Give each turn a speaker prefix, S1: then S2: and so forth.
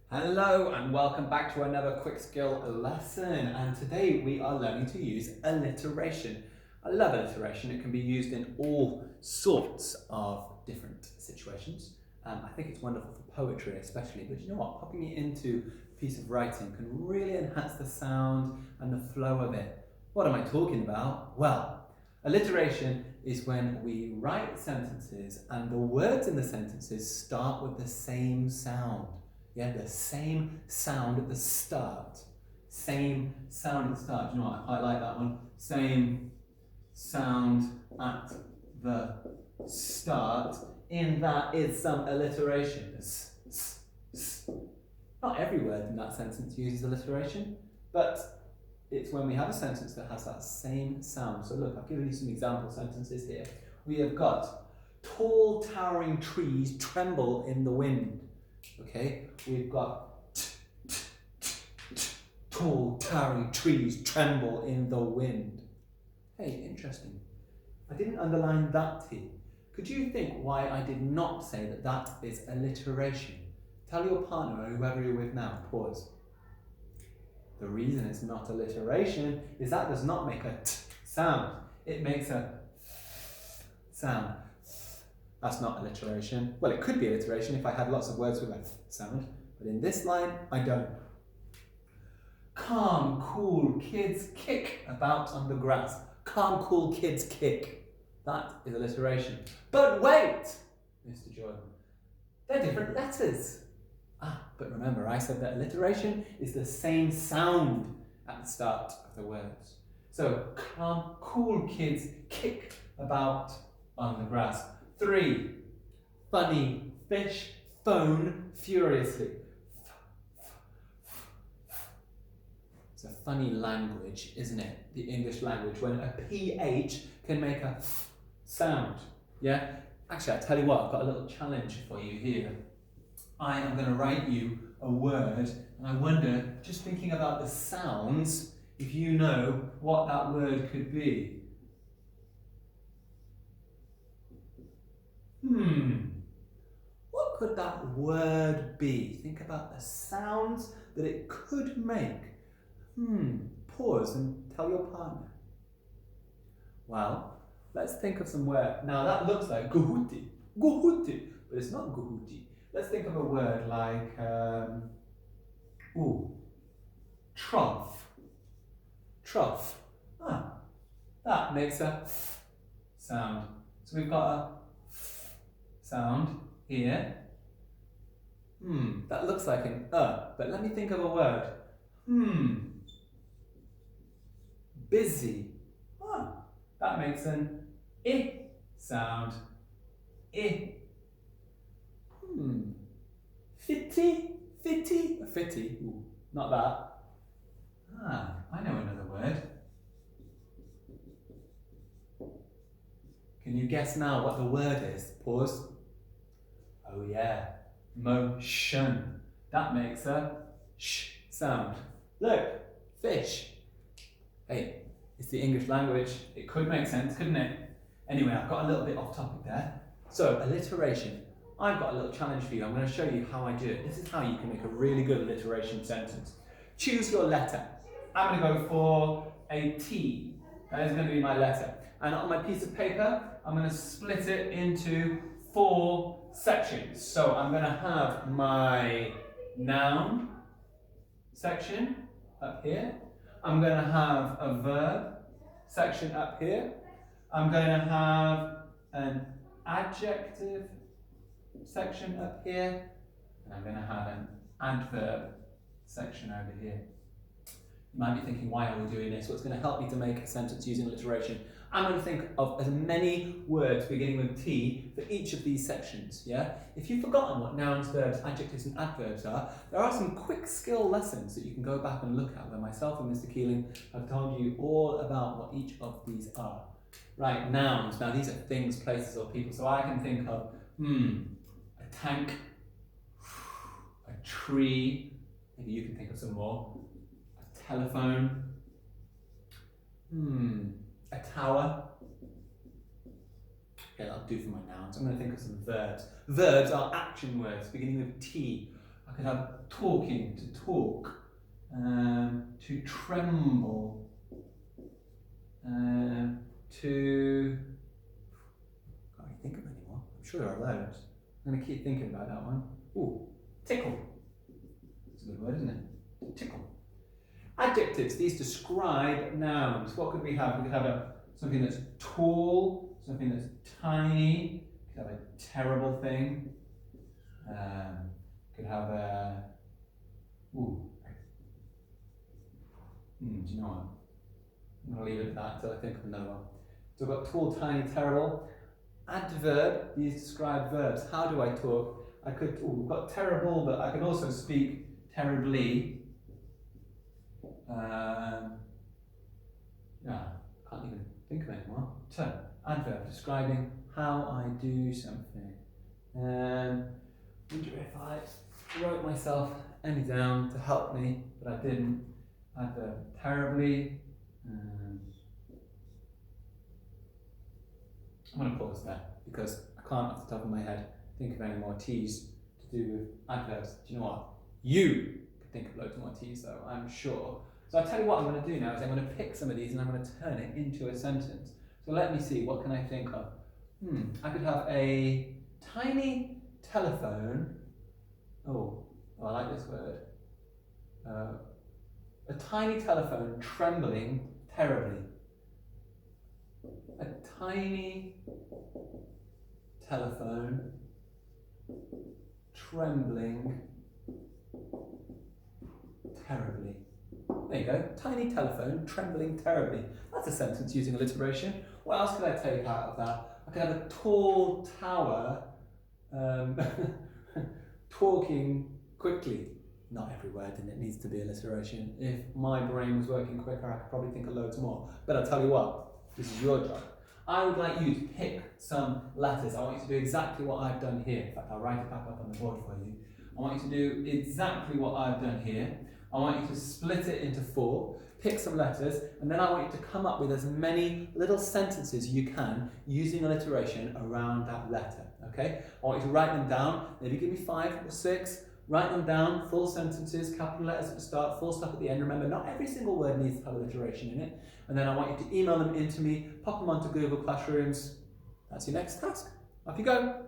S1: Hello and welcome back to another quick skill lesson, and today we are learning to use alliteration. I love alliteration. It can be used in all sorts of different situations. I think it's wonderful for poetry especially, but you know what, popping it into a piece of writing can really enhance the sound and the flow of it. What am I talking about? Well, alliteration is when we write sentences and the words in the sentences start with the same sound. Yeah, the same sound at the start. Same sound at the start. You know what? I quite like that one. Same sound at the start. In that is some alliteration. Not every word in that sentence uses alliteration, but it's when we have a sentence that has that same sound. So look, I've given you some example sentences here. We have got tall towering trees tremble in the wind. Okay, we've got tall towering trees tremble in the wind. Hey, interesting. I didn't underline that T. Could you think why I did not say that that is alliteration? Tell your partner or whoever you're with now, pause. The reason it's not alliteration is that does not make a t sound. It makes a sound. That's not alliteration. Well, it could be alliteration if I had lots of words with a sound, but in this line, I don't. Calm, cool kids kick about on the grass. Calm, cool kids kick. That is alliteration. But wait, Mr. Jordan, they're different letters. But remember, I said that alliteration is the same sound at the start of the words. So, calm, cool kids kick about on the grass. 3, funny fish phone furiously. It's a funny language, isn't it? The English language, when a PH can make a f sound. Yeah? Actually, I tell you what, I've got a little challenge for you here. I am going to write you a word, and I wonder, just thinking about the sounds, if you know what that word could be. What could that word be? Think about the sounds that it could make. Pause and tell your partner. Well, let's think of some word. Now that looks like guhuti, but it's not guhuti. Let's think of a word like, trough. Trough. That makes a f sound. So we've got a f sound here. That looks like an but let me think of a word. Busy. That makes an I sound. I. Fitty? Fitty? Fitty. Not that. I know another word. Can you guess now what the word is? Pause. Oh yeah, motion. That makes a sh sound. Look, fish. Hey, it's the English language. It could make sense, couldn't it? Anyway, I've got a little bit off topic there. So, alliteration. I've got a little challenge for you. I'm going to show you how I do it. This is how you can make a really good alliteration sentence. Choose your letter. I'm going to go for a T. That is going to be my letter. And on my piece of paper, I'm going to split it into 4 sections. So I'm going to have my noun section up here. I'm going to have a verb section up here. I'm going to have an adjective section up here. And I'm going to have an adverb section over here. You might be thinking, why are we doing this? What's going to help me to make a sentence using alliteration? I'm going to think of as many words beginning with T for each of these sections, yeah? If you've forgotten what nouns, verbs, adjectives and adverbs are, there are some quick skill lessons that you can go back and look at where myself and Mr. Keeling have told you all about what each of these are. Right, nouns. Now these are things, places or people. So I can think of, a tank, a tree, maybe you can think of some more, a telephone, a tower. Okay, that'll do for my nouns. I'm going to think of some verbs. Verbs are action words beginning with T. I could have talking, to talk, to tremble, to... Can't really think of any more. I'm sure there are loads. I'm going to keep thinking about that one. Ooh, tickle. It's a good word, isn't it? Tickle. Adjectives, these describe nouns. What could we have? We could have something that's tall, something that's tiny, could have a terrible thing. Could have a... Ooh. Do you know what? I'm going to leave it at that until I think of another one. So I've got tall, tiny, terrible. Adverb, these describe verbs. How do I talk? I could, we've got terrible, but I can also speak terribly. Yeah, can't even think of any more. So, adverb, describing how I do something. Wonder if I wrote myself any down to help me, but I didn't. Adverb, terribly. I'm going to pause there because I can't off the top of my head think of any more T's to do with adverbs. Do you know what? You could think of loads more T's though, I'm sure. So I'll tell you what I'm going to do now is I'm going to pick some of these and I'm going to turn it into a sentence. So let me see, what can I think of? I could have a tiny telephone. Oh, I like this word. A tiny telephone trembling terribly. A tiny telephone trembling terribly. There you go. Tiny telephone trembling terribly. That's a sentence using alliteration. What else could I take out of that? I could have a tall tower talking quickly. Not every word, and it needs to be alliteration. If my brain was working quicker, I could probably think of loads more. But I'll tell you what, this is your job. I would like you to pick some letters. I want you to do exactly what I've done here. In fact, I'll write it back up on the board for you. I want you to do exactly what I've done here. I want you to split it into 4, pick some letters, and then I want you to come up with as many little sentences you can using alliteration around that letter, okay? I want you to write them down, maybe give me 5 or 6, write them down, full sentences, capital letters at the start, full stop at the end. Remember, not every single word needs to have alliteration in it. And then I want you to email them in to me, pop them onto Google Classrooms. That's your next task. Off you go.